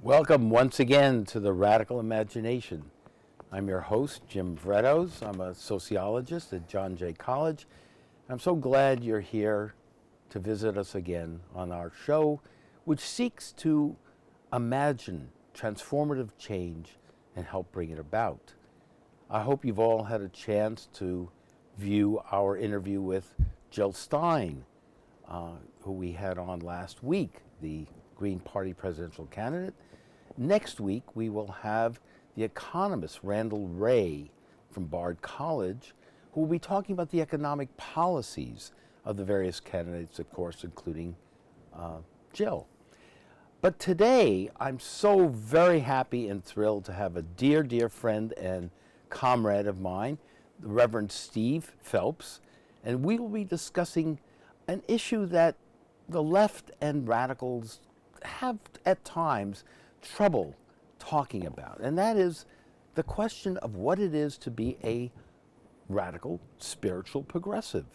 Welcome once again to the Radical Imagination. I'm your host, Jim Vrettos. I'm a sociologist at John Jay College. I'm so glad you're here to visit us again on our show, which seeks to imagine transformative change and help bring it about. I hope you've all had a chance to view our interview with Jill Stein, who we had on last week, the Green Party presidential candidate. Next week, we will have the economist Randall Wray from Bard College, who will be talking about the economic policies of the various candidates, of course, including Jill. But today, I'm so very happy and thrilled to have a dear, dear friend and comrade of mine, the Reverend Steve Phelps, and we will be discussing an issue that the left and radicals have at times trouble talking about, and that is the question of what it is to be a radical spiritual progressive.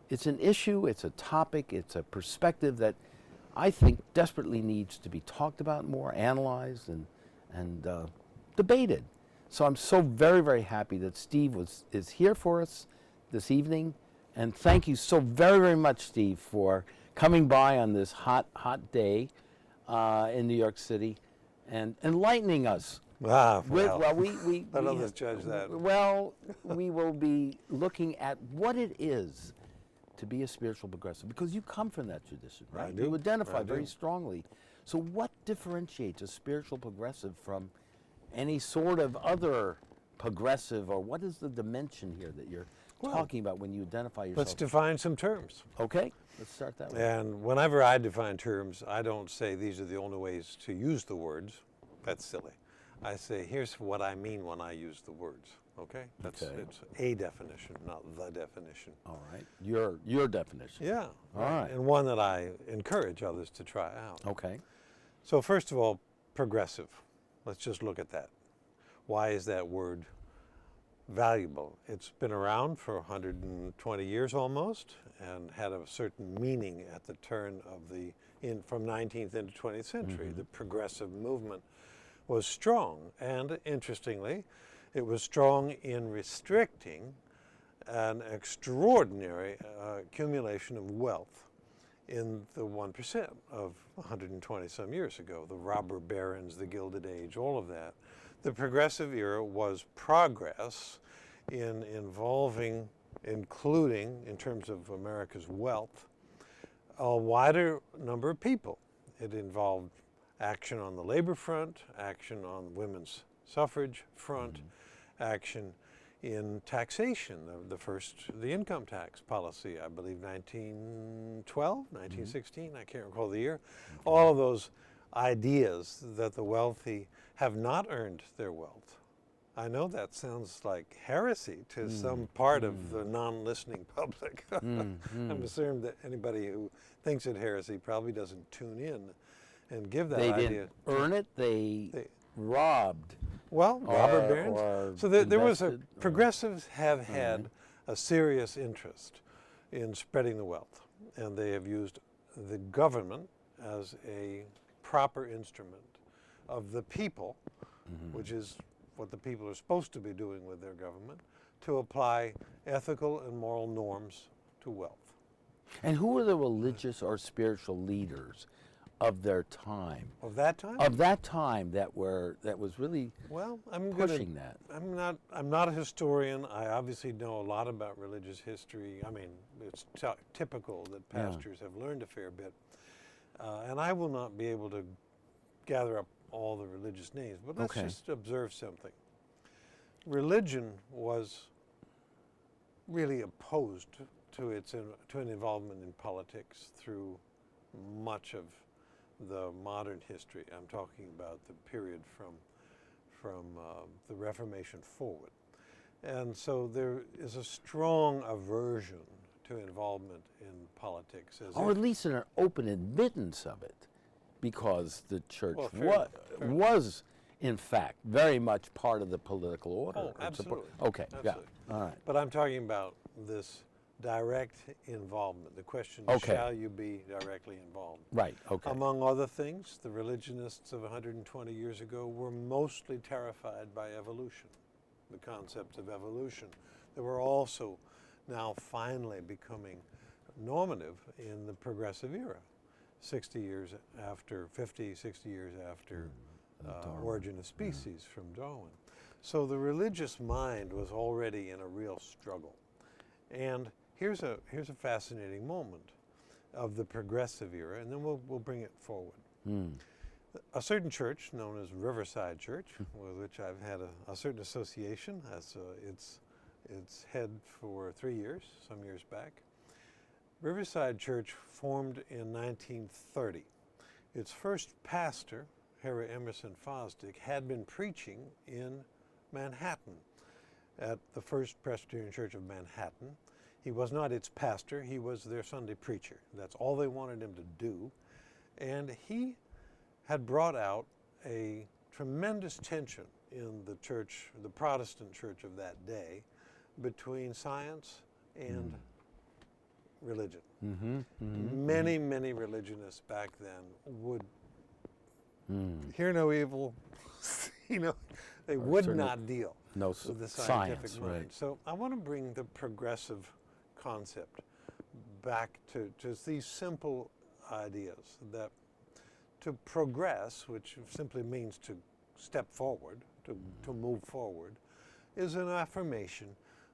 It's an issue, it's a topic, it's a perspective that I think desperately needs to be talked about more, analyzed, and debated. So I'm so very, very happy that Steve is here for us this evening, and thank you so very, very much, Steve, for coming by on this hot day in New York City and enlightening us. Well, we let others judge that. Well, we will be looking at what it is to be a spiritual progressive, because you come from that tradition, right? I do. You identify very strongly. So what differentiates a spiritual progressive from any sort of other progressive, or what is the dimension here that you're talking about when you identify yourself? Let's define some terms. Okay, let's start that way. And whenever I define terms, I don't say these are the only ways to use the words. That's silly. I say, here's what I mean when I use the words. Okay? It's a definition, not the definition. All right. Your definition. Yeah. All right. And one that I encourage others to try out. Okay. So first of all, progressive. Let's just look at that. Why is that word valuable? It's been around for 120 years almost, and had a certain meaning at the turn of from 19th into 20th century. Mm-hmm. The progressive movement was strong, and interestingly, it was strong in restricting an extraordinary accumulation of wealth in the 1% of 120 some years ago, the robber barons, the Gilded Age, all of that. The progressive era was progress in including, in terms of America's wealth, a wider number of people. It involved action on the labor front, action on the women's suffrage front, action in taxation, the income tax policy, I believe 1912, 1916, I can't recall the year. Okay. All of those ideas that the wealthy have not earned their wealth. I know that sounds like heresy to some part of the non-listening public. I'm assuming that anybody who thinks it heresy probably doesn't tune in and give that idea. They didn't earn it, they robbed. Well, robber barons. So there was progressives have had a serious interest in spreading the wealth, and they have used the government as a proper instrument of the people, which is what the people are supposed to be doing with their government, to apply ethical and moral norms to wealth. And who were the religious or spiritual leaders of their time? Of that time? Of that time that was really pushing that. I'm not a historian. I obviously know a lot about religious history. I mean, it's typical that pastors have learned a fair bit. And I will not be able to gather up all the religious names, but let's just observe something. Religion was really opposed to an involvement in politics through much of the modern history. I'm talking about the period from the Reformation forward. And so there is a strong aversion to involvement in politics. Or at least an open admittance of it, because the church was, in fact, very much part of the political order. Oh, absolutely. Okay, absolutely. yeah, all right. But I'm talking about this direct involvement. The question, Okay. shall you be directly involved? Right, okay. Among other things, the religionists of 120 years ago were mostly terrified by evolution, the concept of evolution. They were also now finally becoming normative in the progressive era, 60 years after, 50, 60 years after Origin of Species from Darwin. So the religious mind was already in a real struggle. And here's a fascinating moment of the progressive era, and then we'll bring it forward. A certain church known as Riverside Church, with which I've had a certain association as its head for 3 years, some years back. Riverside Church formed in 1930. Its first pastor, Harry Emerson Fosdick, had been preaching in Manhattan at the First Presbyterian Church of Manhattan. He was not its pastor, he was their Sunday preacher. That's all they wanted him to do. And he had brought out a tremendous tension in the church, the Protestant church of that day, between science and religion. Many, many religionists back then would hear no evil, they would not deal with the scientific mind. Right. So I want to bring the progressive concept back to just these simple ideas that to progress, which simply means to step forward, to move forward, is an affirmation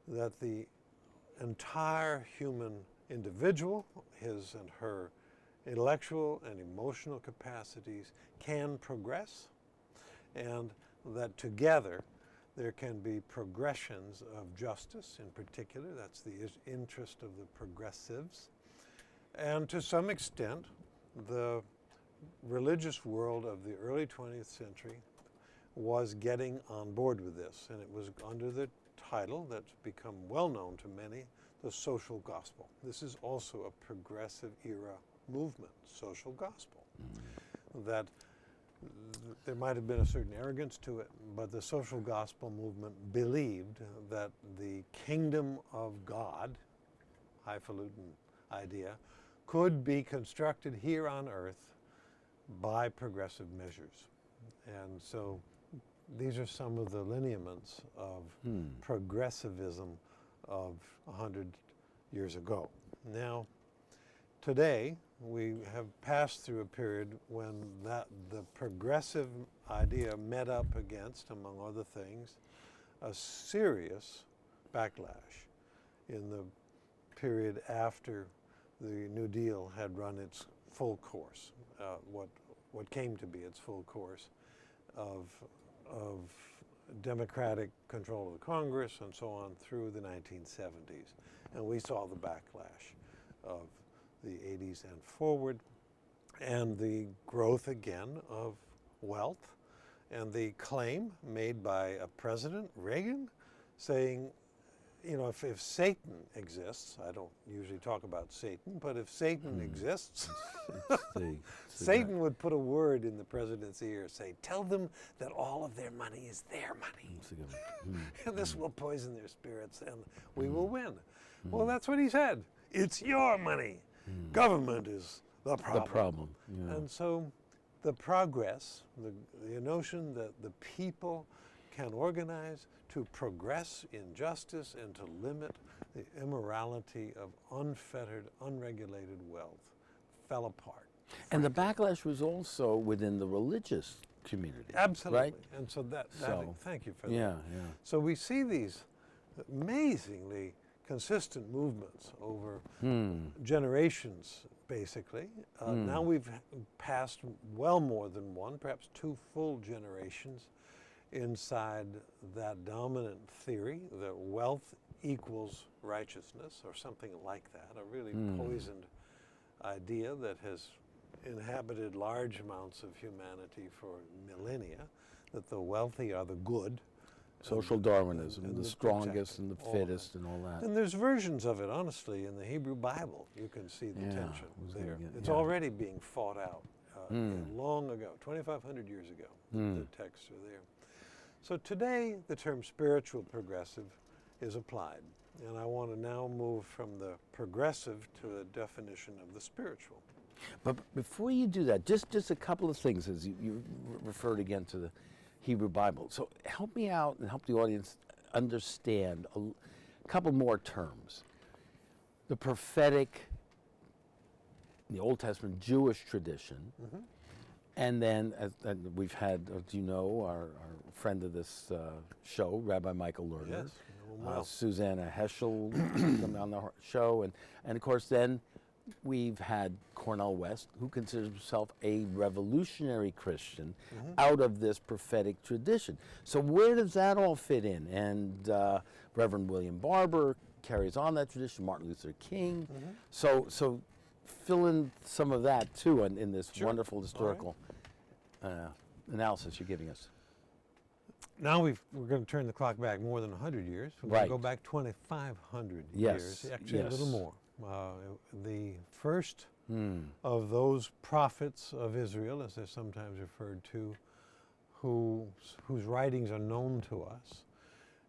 that the entire human individual, his and her intellectual and emotional capacities, can progress, and that together there can be progressions of justice in particular. That's the interest of the progressives. And to some extent, the religious world of the early 20th century was getting on board with this, and it was under the title that's become well known to many, the social gospel. This is also a progressive era movement, social gospel. That there might have been a certain arrogance to it, but the social gospel movement believed that the kingdom of God, highfalutin idea, could be constructed here on earth by progressive measures. And so these are some of the lineaments of progressivism of 100 years ago. Now, today, we have passed through a period when the progressive idea met up against, among other things, a serious backlash in the period after the New Deal had run its full course, what came to be its full course of democratic control of the Congress and so on through the 1970s. And we saw the backlash of the 80s and forward, and the growth again of wealth, and the claim made by a president, Reagan, saying, if Satan exists, I don't usually talk about Satan, but if Satan exists, Satan would put a word in the president's ear, say, tell them that all of their money is their money. And this will poison their spirits and we will win. Well, that's what he said. It's your money. Government is the problem. Yeah. And so the progress, the notion that the people can organize to progress in justice and to limit the immorality of unfettered, unregulated wealth fell apart. And the backlash was also within the religious community. Absolutely. Right? And so thank you for Yeah, that. yeah. So we see these amazingly consistent movements over generations, basically. Now we've passed well more than one, perhaps two full generations inside that dominant theory that wealth equals righteousness, or something like that, a really poisoned idea that has inhabited large amounts of humanity for millennia, that the wealthy are the good. Social Darwinism, and the the strongest and the all of fittest and all that. And there's versions of it, honestly, in the Hebrew Bible. You can see the Yeah, tension there. It's yeah. already being fought out long ago, 2,500 years ago. The texts are there. So today, the term spiritual progressive is applied. And I want to now move from the progressive to a definition of the spiritual. But before you do that, just a couple of things as you referred again to the Hebrew Bible. So help me out and help the audience understand a couple more terms. The prophetic, the Old Testament Jewish tradition, and then and we've had, as you know, our friend of this show, Rabbi Michael Lerner, Yes, well. Susanna Heschel come on the show, and of course then we've had Cornel West, who considers himself a revolutionary Christian out of this prophetic tradition. So where does that all fit in? And Reverend William Barber carries on that tradition, Martin Luther King. So fill in some of that too in this wonderful historical analysis you're giving us. Now we're going to turn the clock back more than 100 years. We're going to go back 2,500 years, actually a little more. The first of those prophets of Israel, as they're sometimes referred to, whose writings are known to us,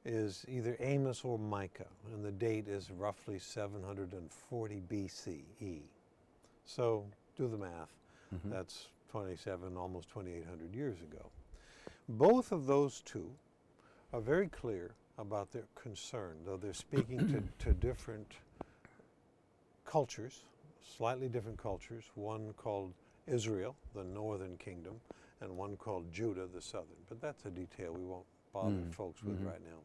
is either Amos or Micah, and the date is roughly 740 BCE. So do the math. That's 27, almost 2,800 years ago. Both of those two are very clear about their concern, though they're speaking to different cultures, slightly different cultures, one called Israel, the northern kingdom, and one called Judah, the southern. But that's a detail we won't bother folks with right now.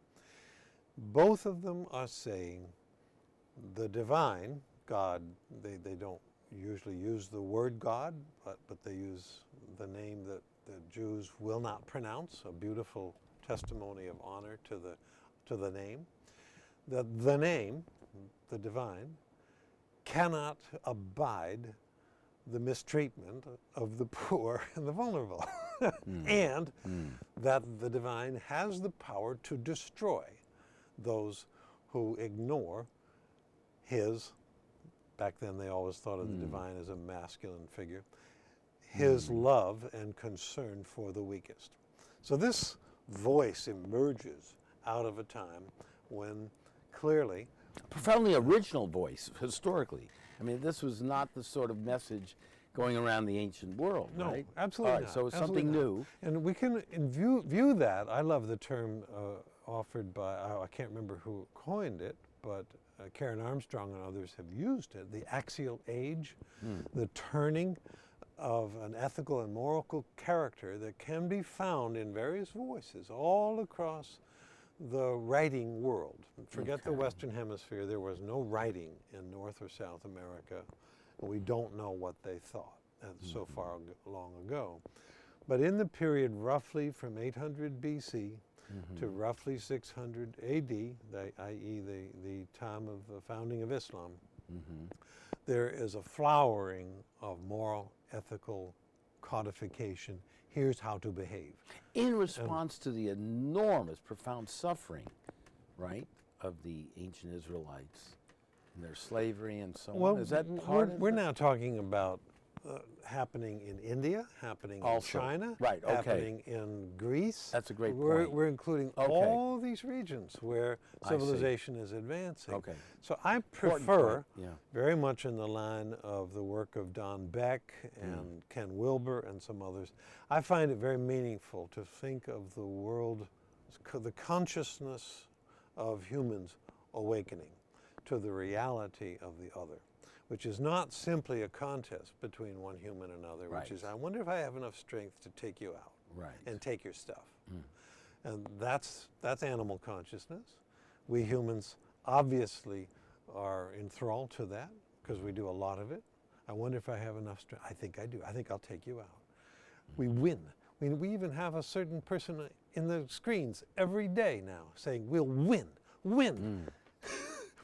Both of them are saying the divine, God, they don't usually use the word God, but they use the name that the Jews will not pronounce, a beautiful testimony of honor to the name. That the name, the divine, cannot abide the mistreatment of the poor and the vulnerable. And that the divine has the power to destroy those who ignore his, back then they always thought of the divine as a masculine figure, his love and concern for the weakest. So this voice emerges out of a time when clearly Profoundly original voice, historically. I mean, this was not the sort of message going around the ancient world, no, right? absolutely All right, not. so it's Absolutely something not. new. And we can view that. I love the term offered by, I can't remember who coined it, but Karen Armstrong and others have used it, the axial age, the turning of an ethical and moral character that can be found in various voices all across the writing world. Forget the Western Hemisphere. There was no writing in North or South America. We don't know what they thought so far long ago. But in the period roughly from 800 BC to roughly 600 AD, i.e. the time of the founding of Islam, there is a flowering of moral, ethical codification. Here's how to behave. In response to the enormous, profound suffering, right, of the ancient Israelites and their slavery and so on. Is that part of we're now talking about happening in India, happening Also, in China, right, okay. happening in Greece. That's a great We're point. including Okay. all these regions where I see. civilization is advancing. Okay. So I Important prefer, point, yeah. very much in the line of the work of Don Beck and Ken Wilber and some others, I find it very meaningful to think of the world, the consciousness of humans awakening to the reality of the other, which is not simply a contest between one human and another, which is, I wonder if I have enough strength to take you out and take your stuff. And that's animal consciousness. We humans obviously are enthralled to that because we do a lot of it. I wonder if I have enough strength. I think I do. I think I'll take you out. We win. I mean, we even have a certain person in the screens every day now saying, we'll win, win.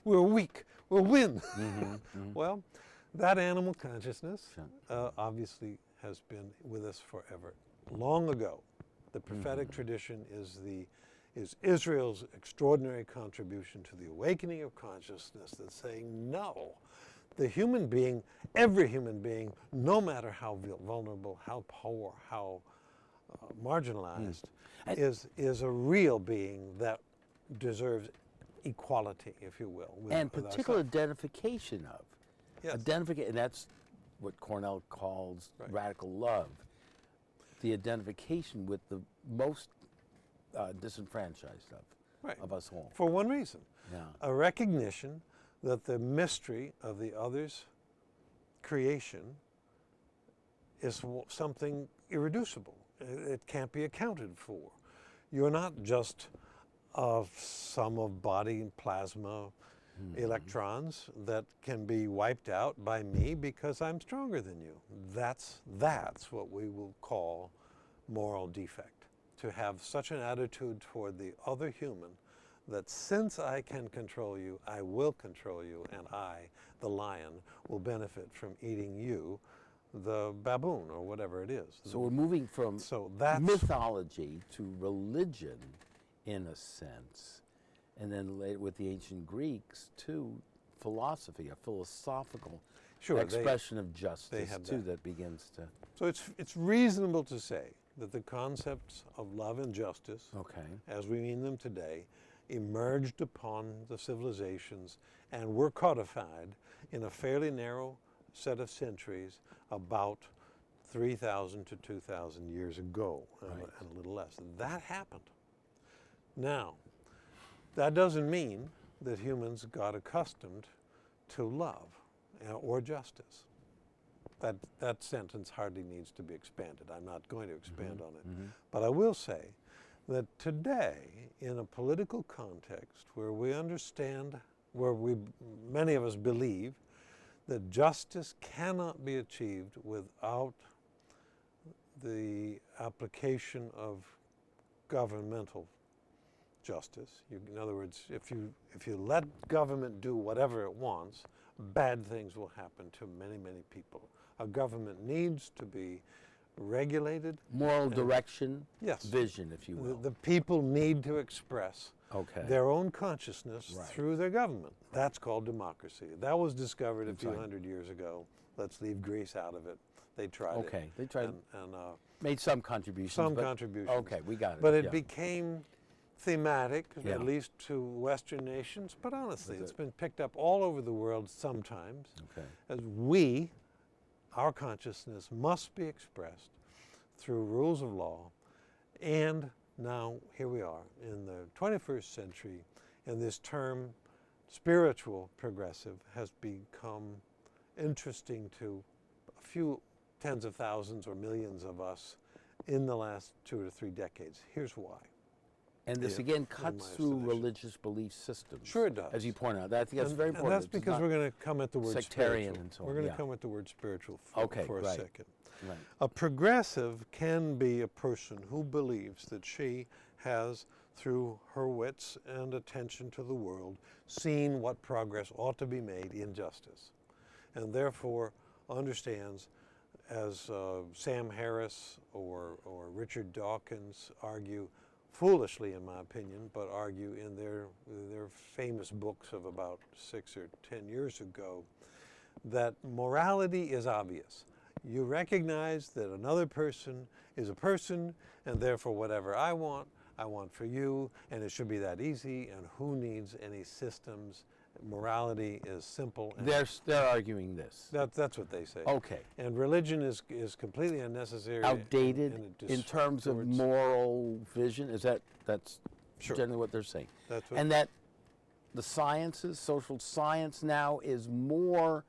We're weak, we'll win. Well, that animal consciousness obviously has been with us forever. Long ago, the prophetic tradition is Israel's extraordinary contribution to the awakening of consciousness that's saying, no, the human being, every human being, no matter how vulnerable, how poor, how marginalized, is a real being that deserves equality, if you will. And with particular ourselves. identification of. Yes. And that's what Cornell calls Right. radical love. The identification with the most disenfranchised Right. of us all. For one reason. Yeah. A recognition that the mystery of the other's creation is something irreducible. It can't be accounted for. You're not just a sum of body and plasma electrons that can be wiped out by me because I'm stronger than you. That's what we will call moral defect. To have such an attitude toward the other human that since I can control you, I will control you, and I, the lion, will benefit from eating you, the baboon, or whatever it is. So we're moving from mythology to religion, in a sense, and then later with the ancient Greeks to philosophy, a philosophical expression of justice too that begins to. So it's reasonable to say that the concepts of love and justice, as we mean them today, emerged upon the civilizations and were codified in a fairly narrow set of centuries about 3,000 to 2,000 years ago, and a little less. That happened. Now, that doesn't mean that humans got accustomed to love or justice. That sentence hardly needs to be expanded. I'm not going to expand on it. But I will say that today, in a political context where we understand, many of us believe that justice cannot be achieved without the application of governmental justice. In other words, if you let government do whatever it wants, bad things will happen to many, many people. A government needs to be regulated. Moral direction, yes, vision, if you will. The people need to express their own consciousness through their government. That's called democracy. That was discovered a few hundred years ago. Let's leave Greece out of it. They tried it. They tried and made some contributions. Contributions. Okay, we got it. But it became thematic, at least to Western nations. But honestly, it's been picked up all over the world sometimes. As our consciousness must be expressed through rules of law. And now here we are in the 21st century, and this term spiritual progressive has become interesting to a few tens of thousands or millions of us in the last 2 to 3 decades. Here's why. And this again cuts through religious belief systems. Sure it does. As you point out. That's very important. And that's because we're going to come at the word sectarian spiritual. and so on. We're going to come at the word spiritual for a second. Right. A progressive can be a person who believes that she has, through her wits and attention to the world, seen what progress ought to be made in justice, and therefore understands, as Sam Harris or Richard Dawkins argue, foolishly in my opinion, but argue in their famous books of about 6 or 10 years ago, that morality is obvious. You recognize that another person is a person, and therefore whatever I want for you, and it should be that easy, and who needs any systems? Morality is simple. And they're arguing this. That's what they say. Okay. And religion is completely unnecessary. Outdated in terms of moral vision. That's generally what they're saying. And that the sciences, social science now is more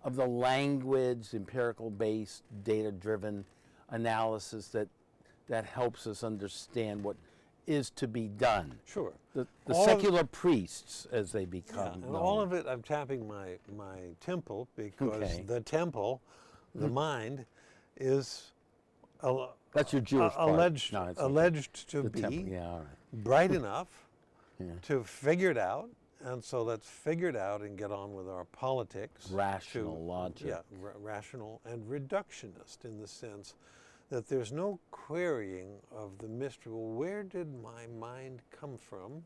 of the language, empirical-based, data-driven analysis that helps us understand what is to be done. Sure. The secular priests, as they become. And all of it, I'm tapping my temple, because the temple, the mind, is that's your Jewish alleged to be bright enough to figure it out. And so let's figure it out and get on with our politics. Rational logic. Yeah, rational and reductionist, in the sense that there's no querying of the mystery. Well, where did my mind come from,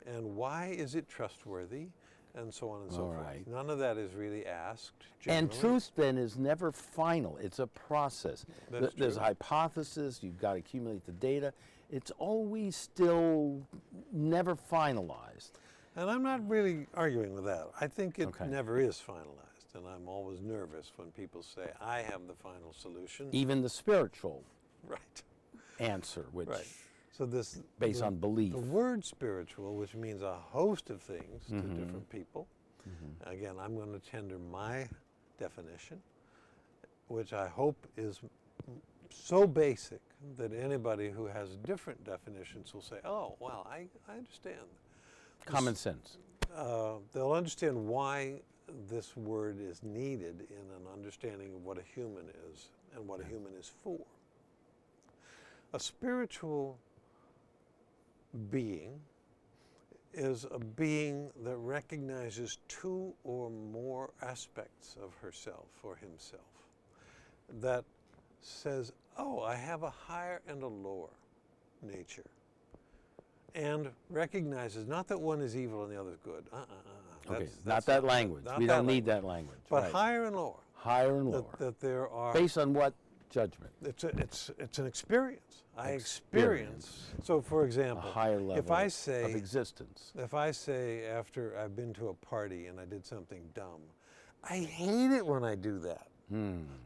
and why is it trustworthy, and so on and so forth. None of that is really asked generally. And truth then is never final. It's a process. There's a hypothesis. You've got to accumulate the data. It's always still never finalized. And I'm not really arguing with that. I think it Okay. never is finalized, and I'm always nervous when people say, I have the final solution. Even the spiritual Right, answer, which right. So this based on belief. the word spiritual, which means a host of things to different people. Again, I'm going to tender my definition, which I hope is so basic that anybody who has different definitions will say, oh, well, I understand. Common sense. They'll understand why this word is needed in an understanding of what a human is and what a human is for. A spiritual being is a being that recognizes two or more aspects of herself or himself, that says, oh, I have a higher and a lower nature, and recognizes not that one is evil and the other is good. Okay, not that language. We don't need that language. But right. higher and lower. Higher and lower. That there are. Based on what judgment? It's an experience. I experience. So, for A example, higher level if I say of existence. If I say after I've been to a party and I did something dumb, I hate it when I do that.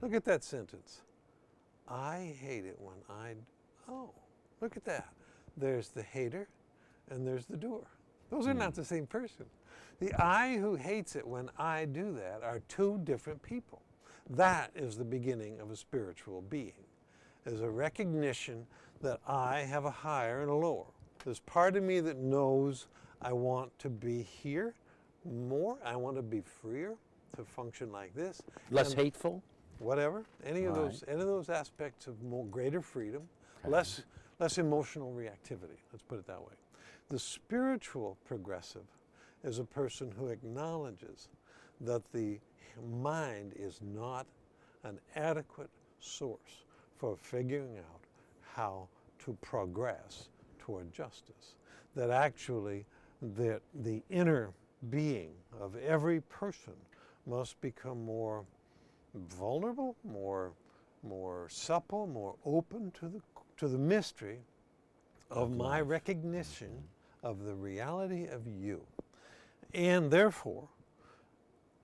Look at that sentence. I hate it when oh, look at that. There's the hater and there's the doer. Those are not the same person. The I who hates it when I do that are two different people. That is the beginning of a spiritual being, is a recognition that I have a higher and a lower. There's part of me that knows I want to be here more. I want to be freer, to function like this. Less hateful? Whatever. Any of those aspects of more greater freedom, less emotional reactivity. Let's put it that way. The spiritual progressive is a person who acknowledges that the mind is not an adequate source for figuring out how to progress toward justice. That actually the inner being of every person must become more vulnerable, more supple, more open to the mystery of my recognition of the reality of you. And therefore,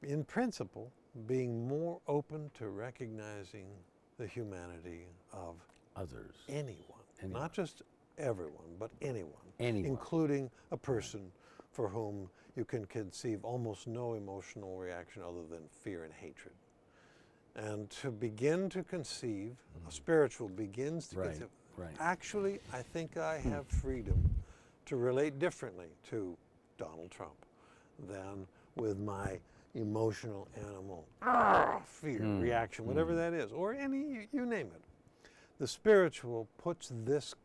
in principle, being more open to recognizing the humanity of Others. anyone. Not just everyone, but anyone. Anyone. Including a person for whom you can conceive almost no emotional reaction other than fear and hatred. And to begin to conceive, a spiritual begins to conceive, actually, I think I have freedom to relate differently to Donald Trump than with my emotional animal fear reaction, whatever that is, or any, you name it. The spiritual puts this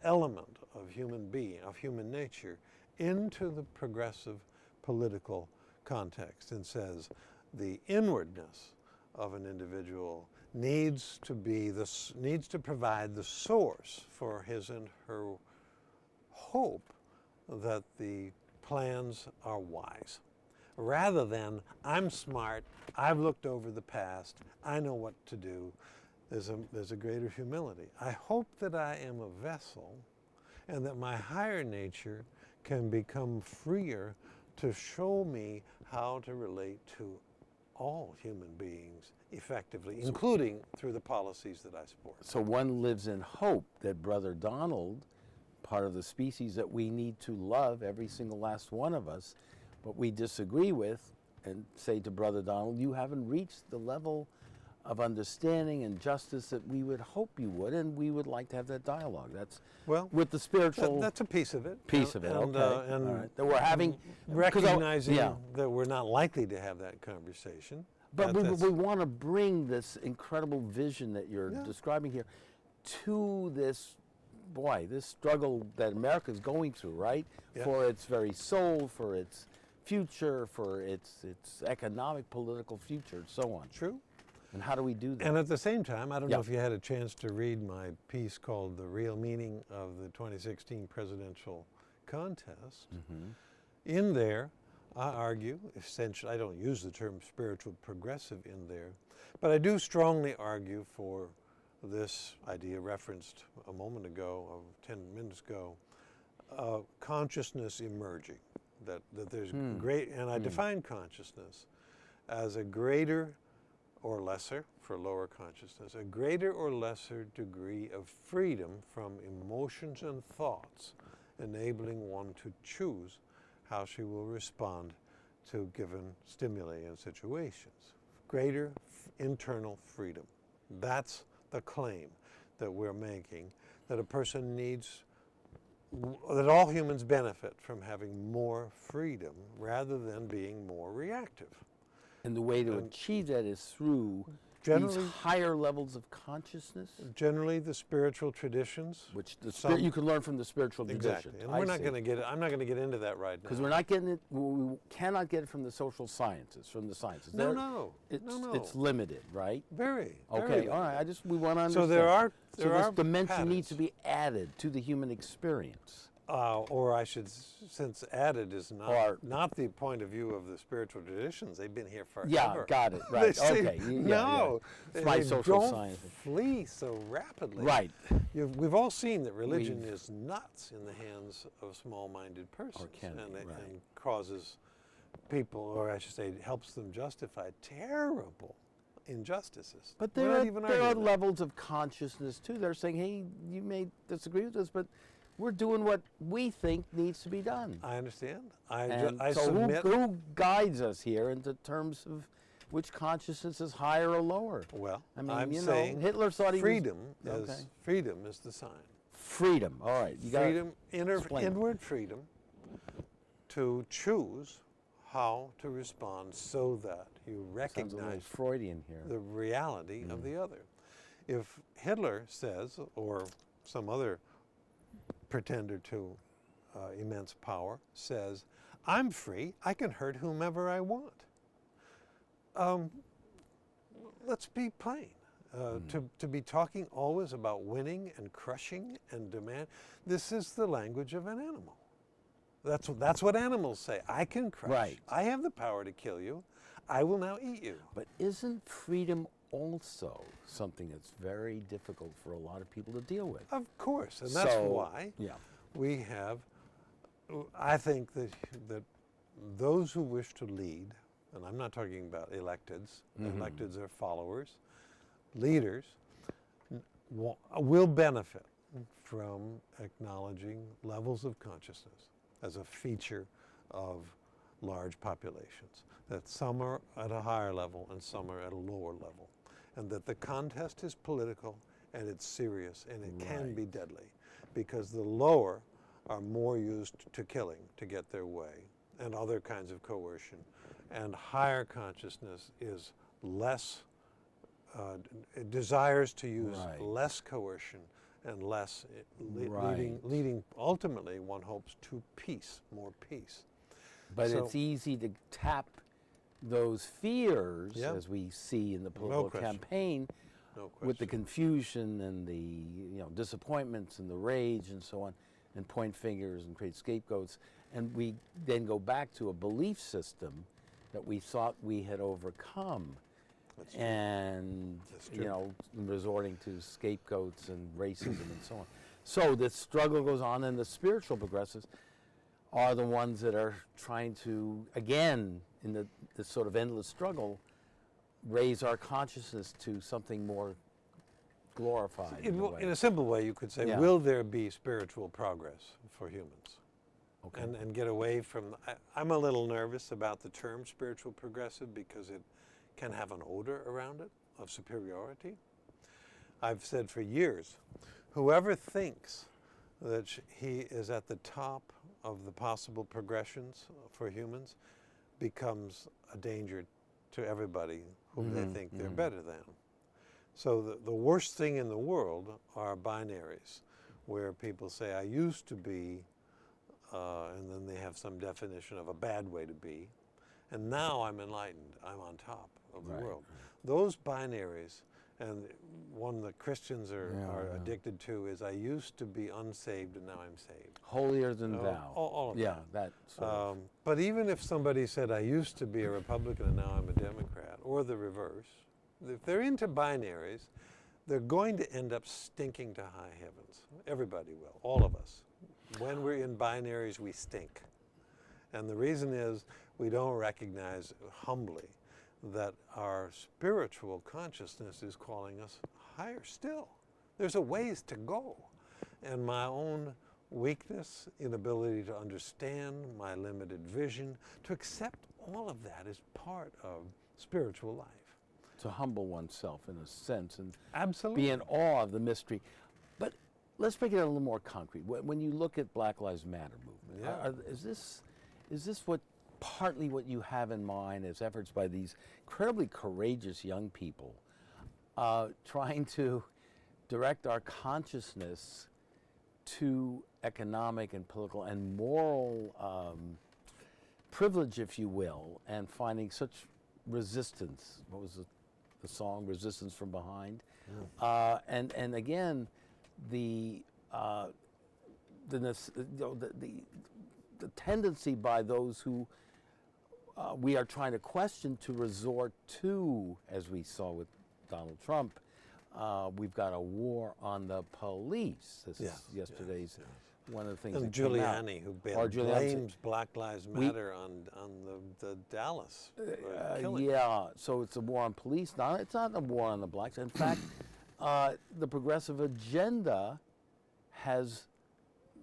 element of human being, of human nature, into the progressive political context and says the inwardness of an individual needs to provide the source for his and her hope that the plans are wise, rather than I'm smart, I've looked over the past, I know what to do. There's a greater humility. I hope that I am a vessel and that my higher nature can become freer to show me how to relate to all human beings effectively, including through the policies that I support. So one lives in hope that Brother Donald, part of the species that we need to love, every single last one of us, but we disagree with, and say to Brother Donald, you haven't reached the level of understanding and justice that we would hope you would, and we would like to have that dialogue. That's with the spiritual. That's a piece of it. Okay. And all right. That we're having recognizing that we're not likely to have that conversation. But we want to bring this incredible vision that you're describing here to this struggle that America is going through, right? Yeah. For its very soul, for its future, for its economic, political future, and so on. True. And how do we do that? And at the same time, I don't know if you had a chance to read my piece called The Real Meaning of the 2016 Presidential Contest. In there, I argue, essentially, I don't use the term spiritual progressive in there, but I do strongly argue for this idea referenced a moment ago, 10 minutes ago, consciousness emerging. that there's great, and I define consciousness as a greater or lesser, for lower consciousness, a greater or lesser degree of freedom from emotions and thoughts, enabling one to choose how she will respond to given stimuli and situations. Greater internal freedom. That's the claim that we're making, that a person needs, that all humans benefit from having more freedom rather than being more reactive. And the way to achieve that is through Generally, these higher levels of consciousness, generally the spiritual traditions, which some- you can learn from the spiritual exactly, traditions. and we're not going to get. I'm not going to get into that right now. because we're not getting it. We cannot get it from the social sciences, from the sciences. No, It's limited, right? Very. Okay, all right. We want to understand. So there are this dimension needs patterns. to be added to the human experience. Or I should, since added is Or- not the point of view of the spiritual traditions. They've been here forever. Yeah, got it. Right. They Okay. no, It's my they social don't science. flee so rapidly. Right. We've all seen that religion is nuts in the hands of small-minded persons, can be, and right. and causes people, or I should say, helps them justify terrible injustices. But We're there not are, even there are arguing that. levels of consciousness too. They're saying, hey, you may disagree with this, but we're doing what we think needs to be done. I understand. And I so submit. who guides us here into terms of which consciousness is higher or lower? Well, I mean, I'm you know, saying Hitler thought he was- freedom Okay. is the sign. Freedom. All right. You got Freedom, explain it. inward freedom to choose how to respond so that you Sounds a little recognize Freudian here. the reality of the other. If Hitler says, or some other pretender to immense power says, I'm free, I can hurt whomever I want. Let's be plain. To be talking always about winning and crushing and demand, this is the language of an animal. That's what animals say. I can crush. Right. I have the power to kill you. I will now eat you. But isn't freedom also something that's very difficult for a lot of people to deal with? Of course, and that's So, why yeah. we have, I think that those who wish to lead, and I'm not talking about electeds, electeds are followers, leaders, will benefit from acknowledging levels of consciousness as a feature of large populations, that some are at a higher level and some are at a lower level, and that the contest is political and it's serious and it can be deadly, because the lower are more used to killing to get their way and other kinds of coercion, and higher consciousness is less, desires to use less coercion and less, leading ultimately, one hopes, to peace, more peace. But So- it's easy to tap those fears, Yeah. as we see in the political question. campaign, No with the question. confusion and the disappointments and the rage and so on, and point fingers and create scapegoats. And we then go back to a belief system that we thought we had overcome. That's true. And That's true. resorting to scapegoats and racism and so on. So the struggle goes on, and the spiritual progressives are the ones that are trying to, again, in this sort of endless struggle, raise our consciousness to something more glorified. in a way. In a simple way, you could say, Yeah. will there be spiritual progress for humans? Okay. And get away from, I'm a little nervous about the term spiritual progressive because it can have an odor around it of superiority. I've said for years, whoever thinks that he is at the top of the possible progressions for humans becomes a danger to everybody whom they think they're better than. So the worst thing in the world are binaries, where people say, I used to be, and then they have some definition of a bad way to be, and now I'm enlightened, I'm on top of the world. Those binaries, and one that Christians are addicted to is, I used to be unsaved and now I'm saved. Holier than thou. All of yeah, that sort of. But even if somebody said, I used to be a Republican and now I'm a Democrat, or the reverse, if they're into binaries, they're going to end up stinking to high heavens. Everybody will, all of us. When we're in binaries, we stink. And the reason is we don't recognize humbly that our spiritual consciousness is calling us higher still. There's a ways to go. And my own weakness, inability to understand, my limited vision, to accept all of that is part of spiritual life. To humble oneself in a sense and Absolutely. be in awe of the mystery. But let's make it a little more concrete. When you look at Black Lives Matter movement, Yeah. is this what partly what you have in mind as efforts by these incredibly courageous young people trying to direct our consciousness to economic and political and moral privilege, if you will, and finding such resistance? What was the song, Resistance from Behind? And again, the tendency by those who we are trying to question to resort to, as we saw with Donald Trump, we've got a war on the police. This is yesterday's one of the things. And that came out. Giuliani, who Giuliani blames Black Lives Matter on the Dallas killing. Yeah, so it's a war on police. Now, it's not a war on the blacks. In fact, the progressive agenda has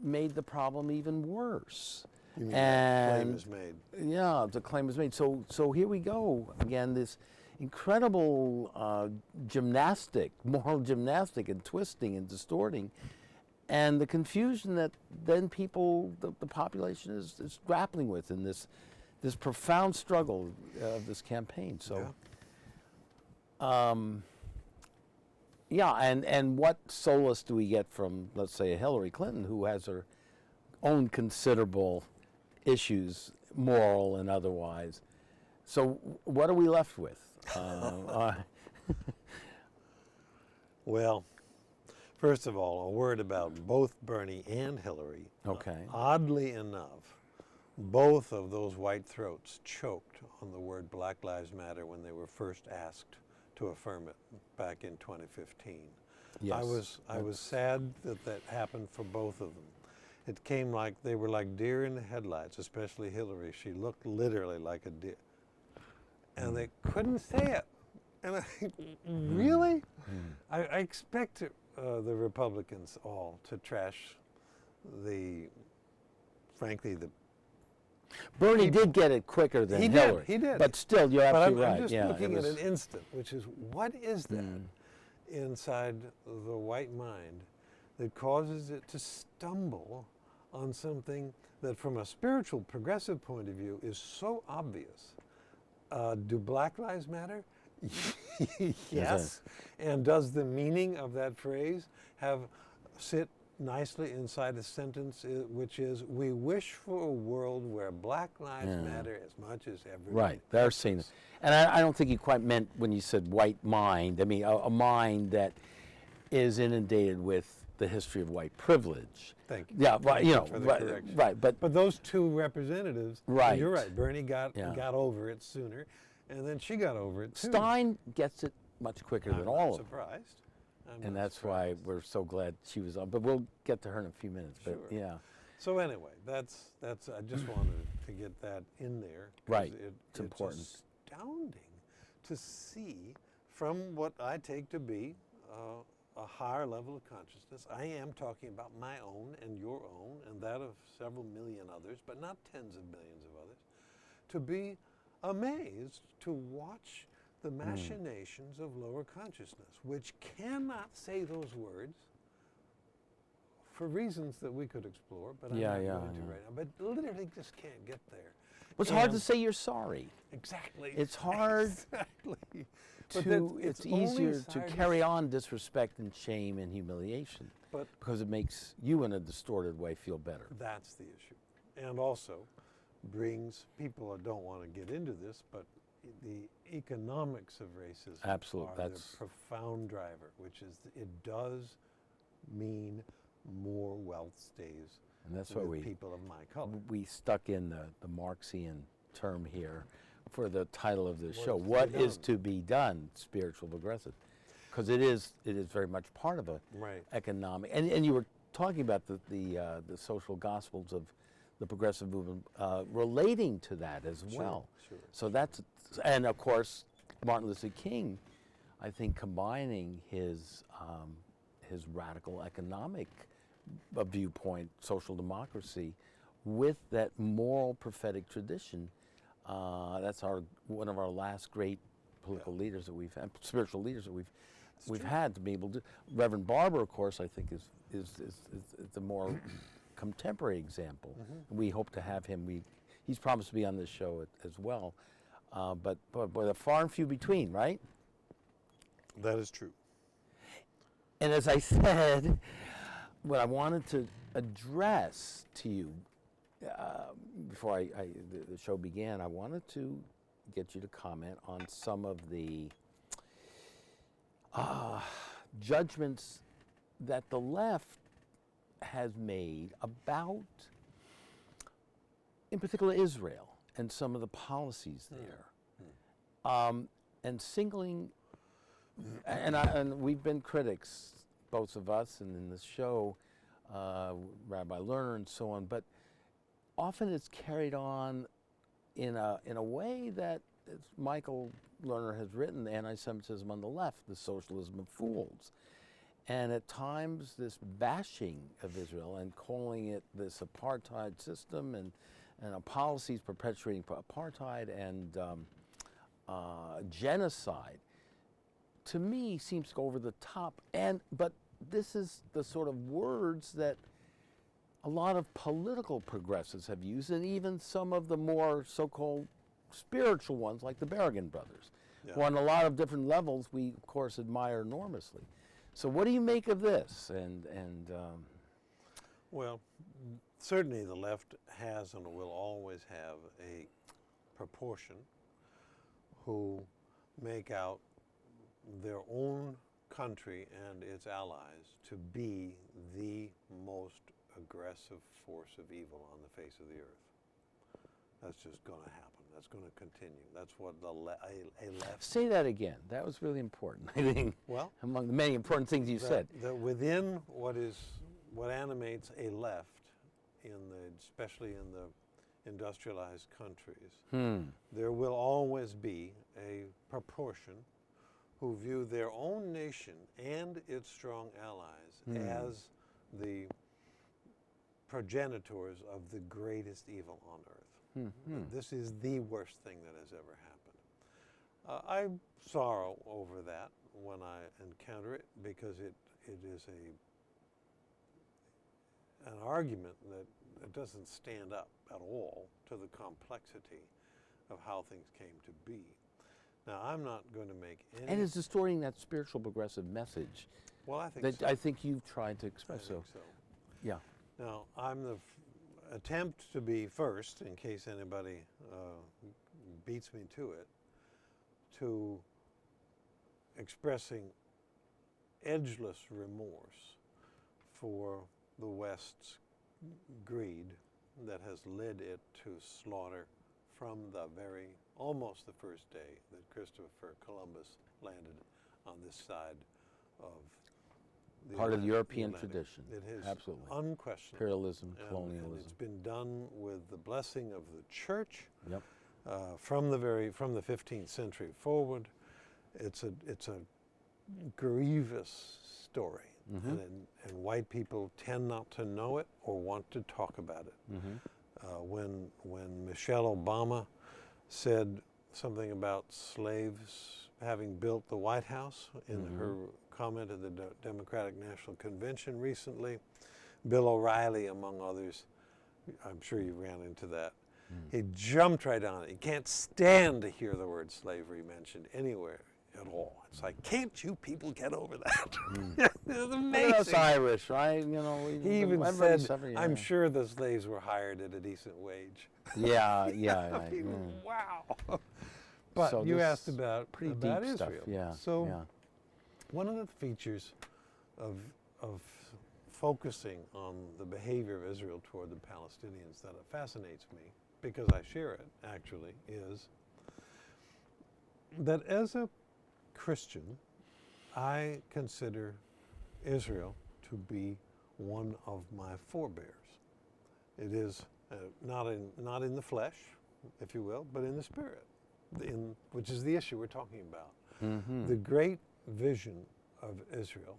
made the problem even worse. You mean And the claim is made. yeah, the claim is made. So here we go again. This incredible moral gymnastic, and twisting and distorting, and the confusion that then the population is grappling with in this profound struggle of this campaign. So, and what solace do we get from, let's say, a Hillary Clinton, who has her own considerable issues, moral and otherwise? So what are we left with? Well, first of all, a word about both Bernie and Hillary. Okay. Oddly enough, both of those white throats choked on the word Black Lives Matter when they were first asked to affirm it back in 2015. Yes. I was sad that happened for both of them. It came like they were like deer in the headlights, especially Hillary. She looked literally like a deer. And they couldn't say it. And I think, really? I expect the Republicans all to trash frankly, Bernie did get it quicker than Hillary. He did. But still, you're absolutely right. I'm just yeah, looking at an instant, which is, what is that inside the white mind that causes it to stumble on something that, from a spiritual, progressive point of view, is so obvious? Do Black Lives Matter? Yes. And does the meaning of that phrase sit nicely inside a sentence, which is, we wish for a world where Black Lives matter as much as everybody? Right, they're seeing it. And I don't think you quite meant when you said white mind. I mean, a mind that is inundated with the history of white privilege. Thank you. Yeah, right. Thank you for the correction. Right. But those two representatives, right. You're right. Bernie got over it sooner, and then she got over it too. Stein gets it much quicker than all of them. Surprised. And that's why we're so glad she was on. But we'll get to her in a few minutes. But Sure. yeah. So anyway, that's. I just wanted to get that in there. Right. It's important. astounding to see, from what I take to be a higher level of consciousness. I am talking about my own and your own and that of several million others, but not tens of millions of others, to be amazed to watch the machinations of lower consciousness, which cannot say those words for reasons that we could explore, but I'm not going to right now. But literally just can't get there. It's hard to say you're sorry. Exactly. It's hard. Exactly. It's easier to carry on disrespect and shame and humiliation, because it makes you, in a distorted way, feel better. That's the issue. And also brings people that don't want to get into this, but the economics of racism Absolutely. are the profound driver, which is it does mean more wealth stays And that's with why people of my color. we stuck in the Marxian term here for the title of this show. What is to be done, spiritual progressive? Because it is very much part of a economic. And you were talking about the social gospels of the progressive movement relating to that as well. Sure. So that's, and of course, Martin Luther King, I think, combining his radical economic viewpoint, social democracy, with that moral prophetic tradition. That's one of our last great political leaders that we've had, spiritual leaders that we've had to be able to. Reverend Barber, of course, I think is the more contemporary example. We hope to have him. He's promised to be on this show as well, but a far and few between, right? That is true. And as I said, what I wanted to address to you before the show began, I wanted to get you to comment on some of the judgments that the left has made about, in particular, Israel and some of the policies there, and singling. And we've been critics, both of us, and in this show, Rabbi Lerner and so on. But often it's carried on in a way that, as Michael Lerner has written, anti-Semitism on the left, the socialism of fools. And at times, this bashing of Israel and calling it this apartheid system and policies perpetuating apartheid and genocide, to me, seems to go over the top. But this is the sort of words that a lot of political progressives have used, and even some of the more so-called spiritual ones, like the Berrigan brothers, who on a lot of different levels we, of course, admire enormously. So what do you make of this? Well, certainly the left has and will always have a proportion who make out their own country and its allies to be the most aggressive force of evil on the face of the earth. That's just going to happen. That's going to continue. That's what a left... Say that again. That was really important, I think, well, among the many important things you said. That within what animates a left, especially in the industrialized countries, there will always be a proportion who view their own nation and its strong allies as the progenitors of the greatest evil on earth. This is the worst thing that has ever happened. I sorrow over that when I encounter it, because it is an argument that doesn't stand up at all to the complexity of how things came to be. Now, I'm not going to make any... And it's distorting that spiritual progressive message well, I think that so. I think you've tried to express. I think so. Yeah. Now, I'm the attempt to be first, in case anybody beats me to it, to expressing edgeless remorse for the West's greed that has led it to slaughter from almost the first day that Christopher Columbus landed on this side of the Part of the European Atlantic. tradition. It is Absolutely. unquestionable. Imperialism, And colonialism. it's been done with the blessing of the church Yep. from the 15th century forward. It's a grievous story, and white people tend not to know it or want to talk about it. When Michelle Obama said something about slaves having built the White House in her comment at the Democratic National Convention recently, Bill O'Reilly, among others, I'm sure you ran into that. He jumped right on it. He can't stand to hear the word slavery mentioned anywhere at all. It's like, can't you people get over that? It's amazing. That's Irish, right? He even said, I'm sure the slaves were hired at a decent wage. Yeah. I mean, wow. But So you this asked about pretty Israel. deep stuff. Yeah. So yeah. one of the features of focusing on the behavior of Israel toward the Palestinians that fascinates me, because I share it actually, is that as a Christian, I consider Israel to be one of my forebears. It is not in the flesh, if you will, but in the spirit, which is the issue we're talking about. Mm-hmm. The great vision of Israel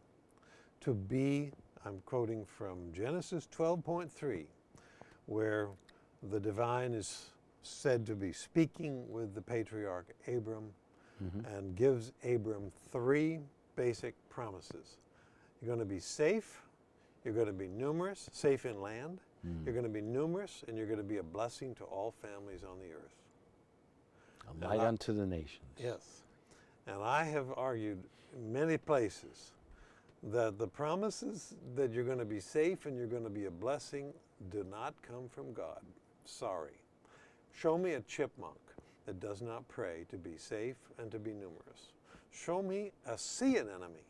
to be, I'm quoting from Genesis 12.3, where the divine is said to be speaking with the patriarch Abram, and gives Abram 3 basic promises. You're going to be safe, you're going to be numerous, safe in land, you're going to be numerous, and you're going to be a blessing to all families on the earth. A light unto the nations. Yes. And I have argued in many places that the promises that you're going to be safe and you're going to be a blessing do not come from God. Sorry. Show me a chipmunk that does not pray to be safe and to be numerous. Show me a sea anemone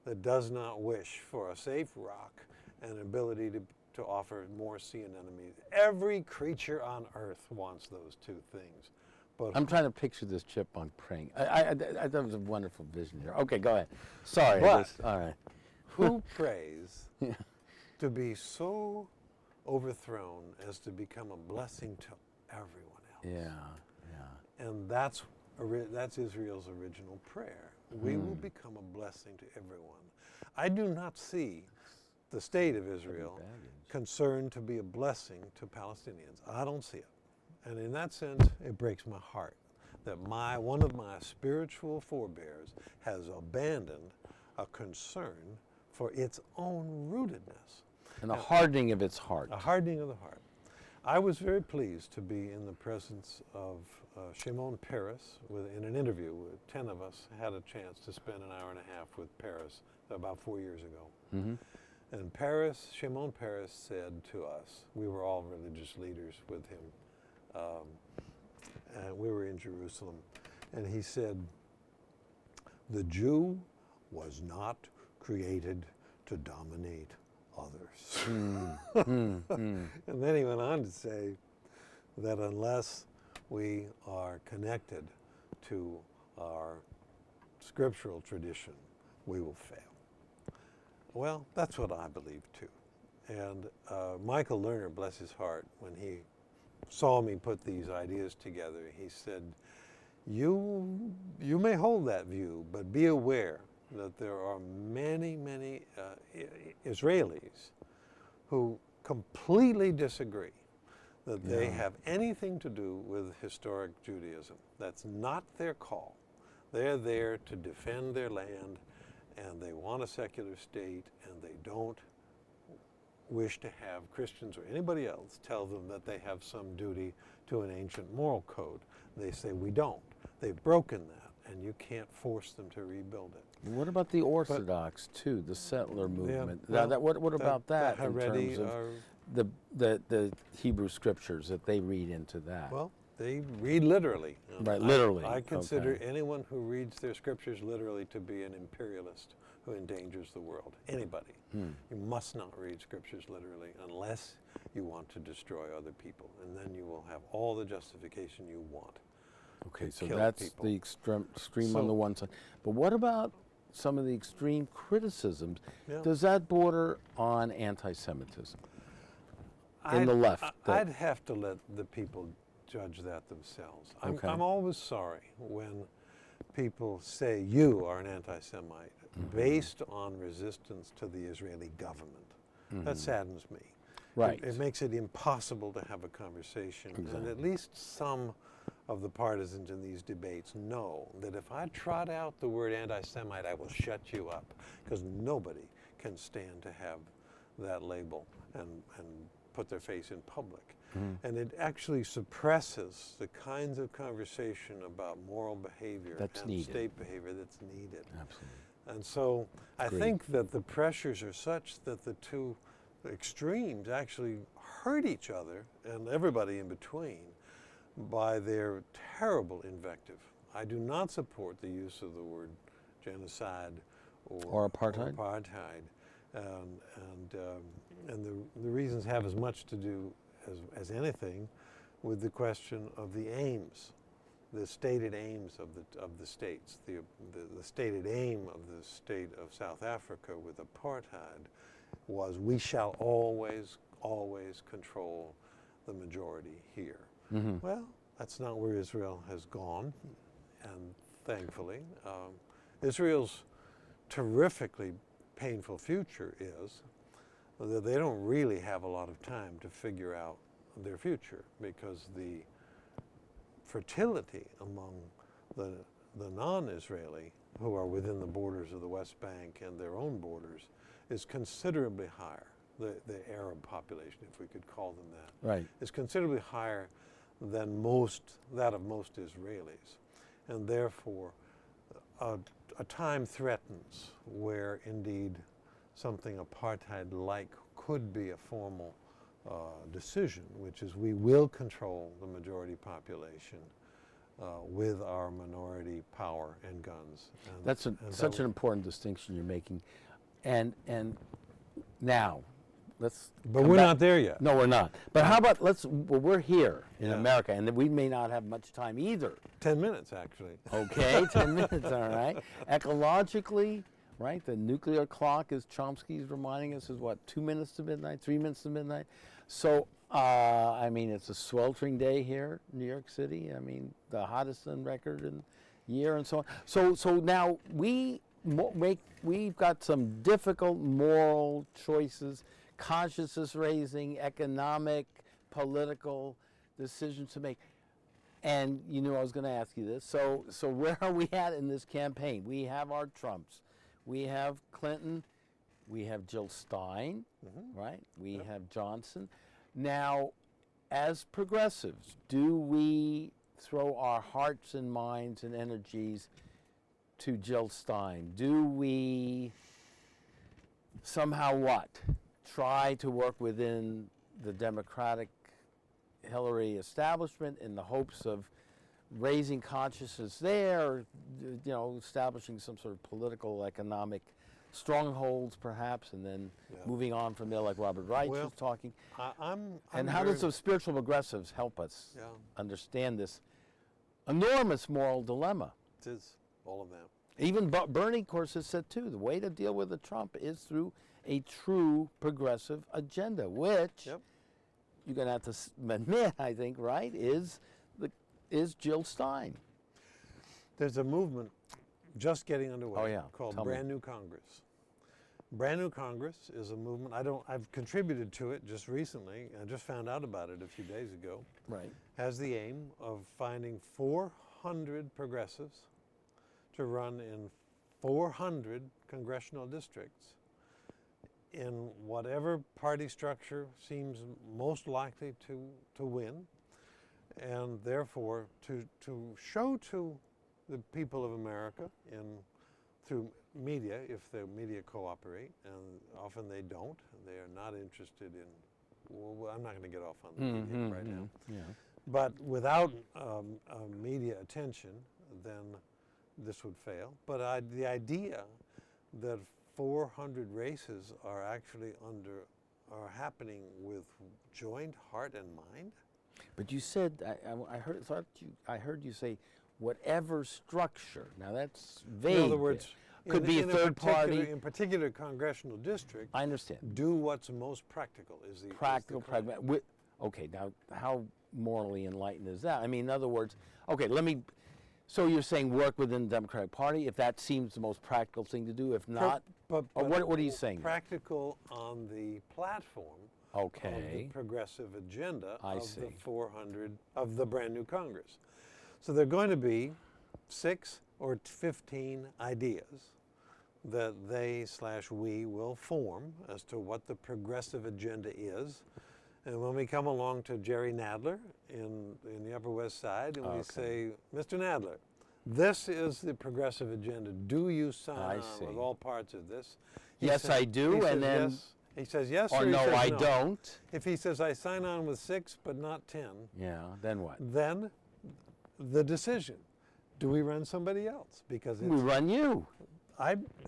that does not wish for a safe rock and an ability to offer more sea anemones. Every creature on earth wants those 2 things. But I'm trying to picture this chipmunk praying. I thought it was a wonderful vision here. Okay, go ahead. Sorry. But- all right. who prays to be so overthrown as to become a blessing to everyone else? Yeah. And that's Israel's original prayer. We will become a blessing to everyone. I do not see the state of Israel concerned to be a blessing to Palestinians. I don't see it. And in that sense, it breaks my heart that one of my spiritual forebears has abandoned a concern for its own rootedness. And the hardening of its heart. A hardening of the heart. I was very pleased to be in the presence of Shimon Peres in an interview. 10 of us had a chance to spend an hour and a half with Peres about 4 years ago. And Shimon Peres said to us, we were all religious leaders with him, and we were in Jerusalem, and he said, the Jew was not created to dominate others. And then he went on to say that unless we are connected to our scriptural tradition, we will fail. Well, that's what I believe too. And Michael Lerner, bless his heart, when he saw me put these ideas together, he said, you may hold that view, but be aware that there are many Israelis who completely disagree that they have anything to do with historic Judaism. That's not their call. They're there to defend their land, and they want a secular state, and they don't wish to have Christians or anybody else tell them that they have some duty to an ancient moral code. They say, we don't. They've broken that, and you can't force them to rebuild it. What about the Orthodox too, the settler movement? well, what about that in Haredi terms of the Hebrew scriptures that they read into that? Well, they read literally. Right, literally. I consider Okay. anyone who reads their scriptures literally to be an imperialist who endangers the world. Anybody. You must not read scriptures literally unless you want to destroy other people, and then you will have all the justification you want. Okay, to so kill that's people. the extreme on So- the one side. But what about some of the extreme criticisms? Yeah. Does that border on anti-Semitism? In the I'd- left, I'd have to let the people judge that themselves. Okay. I'm always sorry when people say you are an anti-Semite based on resistance to the Israeli government. That saddens me. Right. It makes it impossible to have a conversation. And at least some of the partisans in these debates know that if I trot out the word anti-Semite, I will shut you up, because nobody can stand to have that label and put their face in public. And it actually suppresses the kinds of conversation about moral behavior That's and needed. state behavior that's needed. Absolutely. And so I Agreed. think that the pressures are such that the two extremes actually hurt each other and everybody in between by their terrible invective. I do not support the use of the word genocide Or apartheid. And the reasons have as much to do as anything with the question of the aims, the stated aims of the states. The stated aim of the state of South Africa with apartheid was we shall always control the majority here. Mm-hmm. Well, that's not where Israel has gone, and thankfully. Israel's terrifically painful future is that they don't really have a lot of time to figure out their future, because the fertility among the non-Israeli who are within the borders of the West Bank and their own borders is considerably higher. The Arab population, if we could call them that, Right. is considerably higher than that of most Israelis. And therefore, a time threatens where indeed something apartheid-like could be a formal decision, which is we will control the majority population with our minority power and guns. And, That's such an important distinction you're making. And now, let's. But come we're back- not there yet. No, we're not. But how about we're here in Yeah. America, and we may not have much time either. 10 minutes, actually. Okay, 10 minutes, all right. Ecologically, right, the nuclear clock, as Chomsky's reminding us, is what, 2 minutes to midnight, 3 minutes to midnight? So, I mean, it's a sweltering day here in New York City. I mean, the hottest on record in year and so on. So now we've got some difficult moral choices, consciousness raising, economic, political decisions to make. And you knew I was going to ask you this. So where are we at in this campaign? We have our Trumps. We have Clinton. We have Jill Stein, right? We have Johnson. Now, as progressives, do we throw our hearts and minds and energies to Jill Stein? Do we somehow what? Try to work within the Democratic Hillary establishment in the hopes of raising consciousness there, or, you know, establishing some sort of political, economic strongholds perhaps, and then moving on from there like Robert Reich was talking. I'm How very- does the spiritual progressives help us Yeah. understand this enormous moral dilemma? It is, all of that. Even Bernie, of course, has said too, the way to deal with the Trump is through a true progressive agenda, which Yep. you're going to have to admit, I think, right, is Jill Stein. There's a movement just getting underway Oh, yeah. called Tell me. Brand New Congress. Brand New Congress is a movement. I've contributed to it just recently. I just found out about it a few days ago. Right. Has the aim of finding 400 progressives to run in 400 congressional districts in whatever party structure seems most likely to win, and therefore to show to the people of America through media, if the media cooperate, and often they don't. They are not interested in, well, I'm not going to get off on the media right now. Yeah. But without media attention, then this would fail. But the idea that 400 races are actually are happening with joined heart and mind. But you said, I heard you say, whatever structure. Now that's vague. In other words, could be a third party. In particular congressional district, I understand. do what's most practical is the Practical, correct- pragmatic. Okay, now how morally enlightened is that? I mean, in other words, okay, so you're saying work within the Democratic Party if that seems the most practical thing to do. If not, But what are you saying? Practical on the platform of the Okay. progressive agenda I of see. the 400 of the brand new Congress. So there are going to be 6 or 15 ideas that we will form as to what the progressive agenda is. And when we come along to Jerry Nadler in the Upper West Side and we say, Mr. Nadler, this is the progressive agenda. Do you sign I on see. with all parts of this? Yes, I do, he and says then- yes. He says yes, Or he no, says I no. don't. If he says I sign on with 6 but not 10, Yeah, then what? then the decision: do we run somebody else? Because We it's, run you.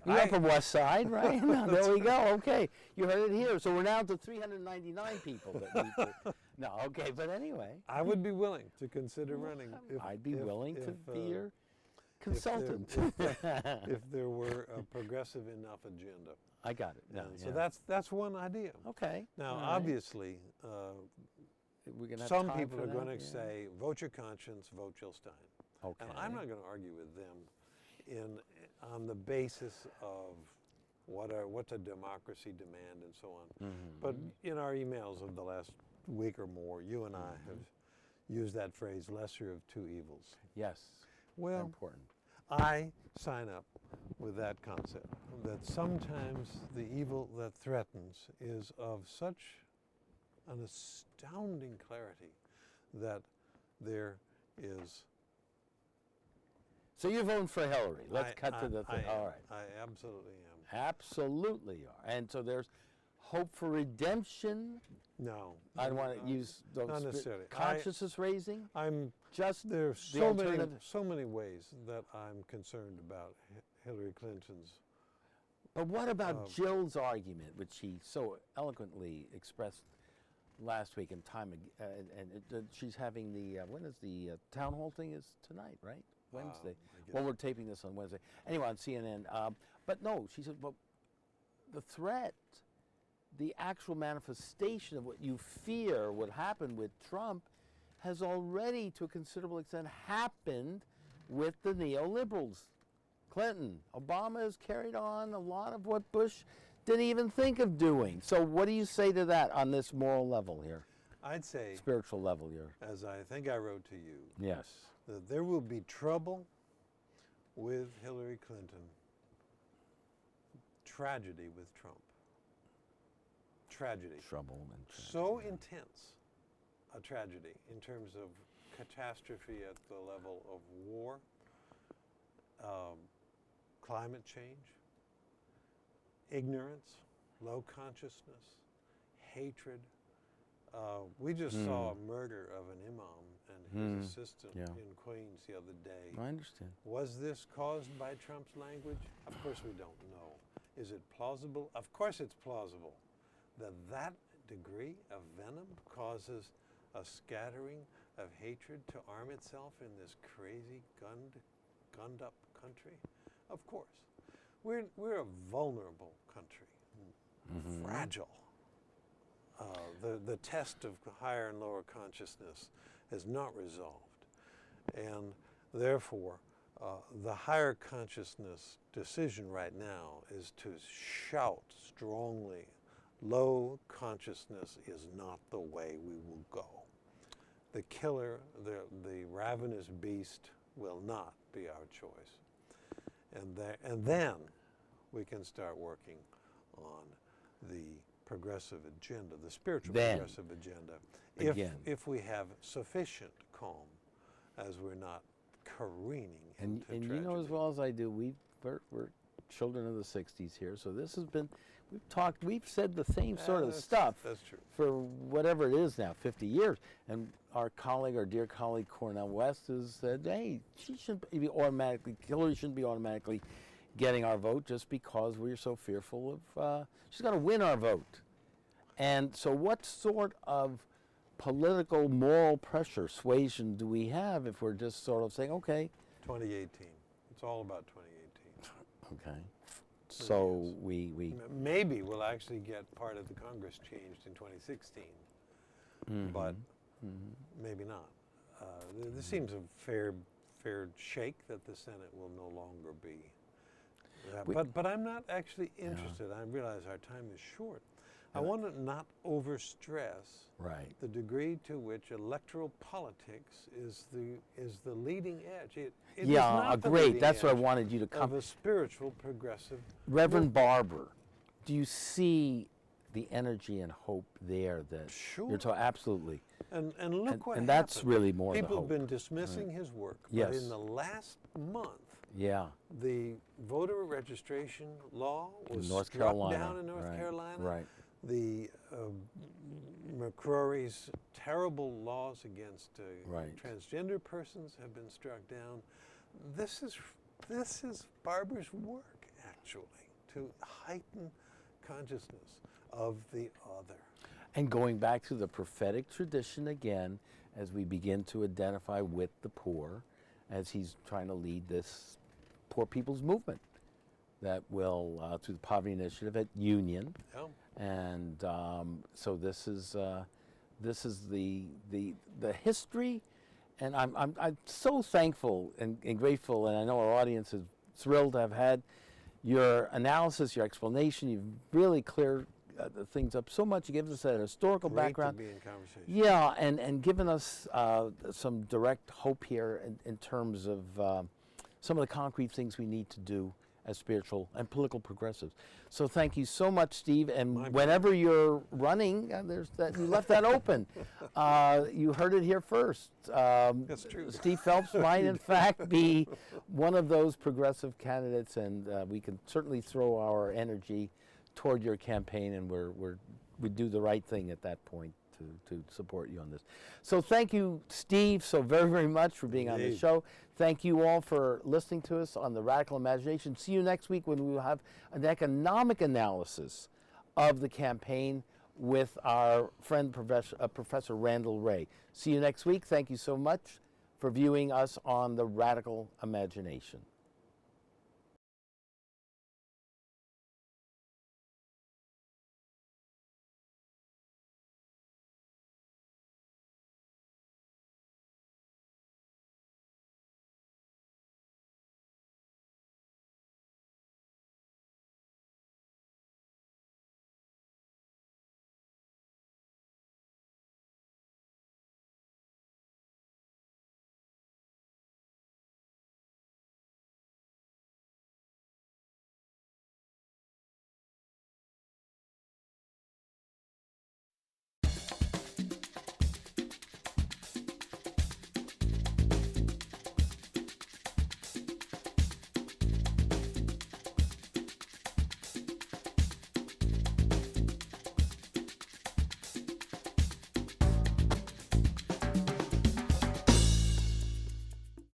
You're Upper West Side, right? No, there we go. Okay, you heard it here. So we're now to 399 people that need to. No, okay, but anyway, I would be willing to consider running. I'd be willing to be your if consultant. if there were a progressive enough agenda. I got it. No, And yeah. so that's one idea. Okay. Now, all right. obviously, we're going to have Some time people for are that? going to Yeah. say, vote your conscience, vote Jill Stein. Okay. And I'm not going to argue with them on the basis of what's a democracy demand and so on. But in our emails of the last week or more, you and I have used that phrase, lesser of two evils. Yes. Well, Important. I sign up with that concept, that sometimes the evil that threatens is of such an astounding clarity that there is... So you're voting for Hillary. Let's cut to the thing. All right. I absolutely am. Absolutely are. And so there's hope for redemption. No. I don't want to use those not necessarily. consciousness raising. I'm Just There's the so many, alternative. so many ways that I'm concerned about Hillary Clinton's. But what about Jill's argument, which she so eloquently expressed last week in time, she's having the, when is the town hall thing is tonight, right? Wednesday. I guess. Well, we're taping this on Wednesday. Anyway, on CNN. But no, she said, well, the threat, the actual manifestation of what you fear would happen with Trump has already, to a considerable extent, happened with the neoliberals. Clinton, Obama has carried on a lot of what Bush didn't even think of doing. So what do you say to that on this moral level here? I'd say, Spiritual level here. as I think I wrote to you, Yes. that there will be trouble with Hillary Clinton, tragedy with Trump. Tragedy. Trouble and So intense a tragedy in terms of catastrophe at the level of war, climate change, ignorance, low consciousness, hatred. We just saw a murder of an imam and his assistant in Queens the other day. I understand. Was this caused by Trump's language? Of course we don't know. Is it plausible? Of course it's plausible that that degree of venom causes a scattering of hatred to arm itself in this crazy gunned up country. Of course. We're a vulnerable country, fragile. The test of higher and lower consciousness is not resolved. And therefore, the higher consciousness decision right now is to shout strongly, low consciousness is not the way we will go. The killer, the ravenous beast will not be our choice. And then we can start working on the progressive agenda, the spiritual progressive agenda, if we have sufficient calm as we're not careening into And tragedy. you know as well as I do, we're children of the 60s here, so this has been, we've said the same sort of stuff That's true. for whatever it is now, 50 years. And our dear colleague Cornel West has said, hey, Hillary shouldn't be automatically getting our vote just because we're so fearful of, she's got to win our vote. And so what sort of political, moral pressure, suasion do we have if we're just sort of saying, okay. 2018. It's all about 2018. Okay. So we Maybe we'll actually get part of the Congress changed in 2016, but maybe not. This seems a fair shake that the Senate will no longer be. But I'm not actually interested. I realize our time is short. I want to not overstress the degree to which electoral politics is the leading edge. It is not the great. leading That's what I edge wanted you to come. of a spiritual progressive. Reverend Barber, do you see the energy and hope there that Sure. you're talking? Absolutely. And look what and that's happened. really more the People hope. have been dismissing his work, Yes. but in the last month, Yeah. the voter registration law was North struck Carolina. down in North Carolina. Right. The McCrory's terrible laws against transgender persons have been struck down. This is Barber's work, actually, to heighten consciousness of the other. And going back to the prophetic tradition again, as we begin to identify with the poor, as he's trying to lead this poor people's movement that will, through the Poverty Initiative at Union. Yeah. And so this is This is the history, and I'm so thankful and grateful, and I know our audience is thrilled to have had your analysis, your explanation. You've really cleared the things up so much. You give us a historical Great background. to be in conversation. Yeah, and given us some direct hope here in terms of some of the concrete things we need to do as spiritual and political progressives. So thank you so much, Steve. And whenever you're running, there's that you left that open. You heard it here first. That's true. Steve Phelps might, in fact, be one of those progressive candidates, and we can certainly throw our energy toward your campaign, and we do the right thing at that point to support you on this. So thank you, Steve, so very, very much for being on the show. Thank you all for listening to us on The Radical Imagination. See you next week when we will have an economic analysis of the campaign with our friend, Professor Randall Ray. See you next week. Thank you so much for viewing us on The Radical Imagination.